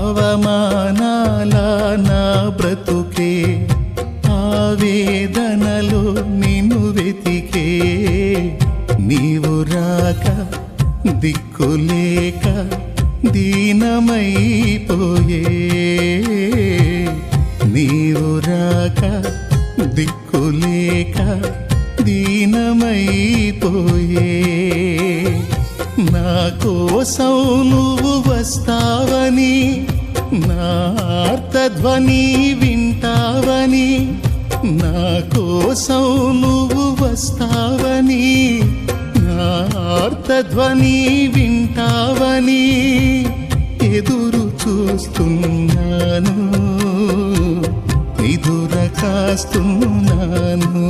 అవమానాల నా బ్రతుకే ఆవేదనలో నిన్ను వెతికే నీవు రాక దిక్కులేక దీనమైపోయే నీవు రాక దిక్కులేక దీనమైపోయే నా కోసం నువ్వు వస్తావని నా ఆర్తధ్వని వింటావని నా కోసం నువ్వు వస్తావని నా ఆర్తధ్వని వింటావని ఎదురు చూస్తున్నాను నిదుర కాస్తున్నాను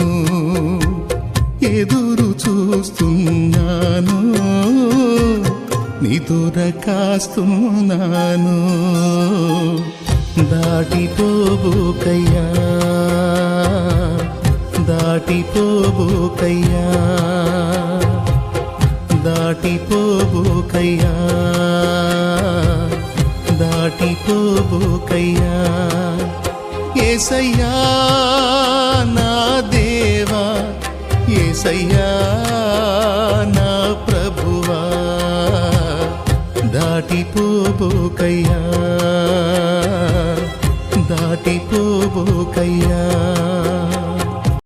ఎదురు చూస్తున్నాను నిదుర కాస్తున్నాను దాటిపోబోకయ్యా దాటిపోబోకయ్యా దాటిపోబోకయ్యా దాటిపోబోకయ్యా యేసయ్యా నా దేవా యేసయ్యా నా ప్రభువా దాటిపోబోకయ్యా దాటిపోబోకయ్యా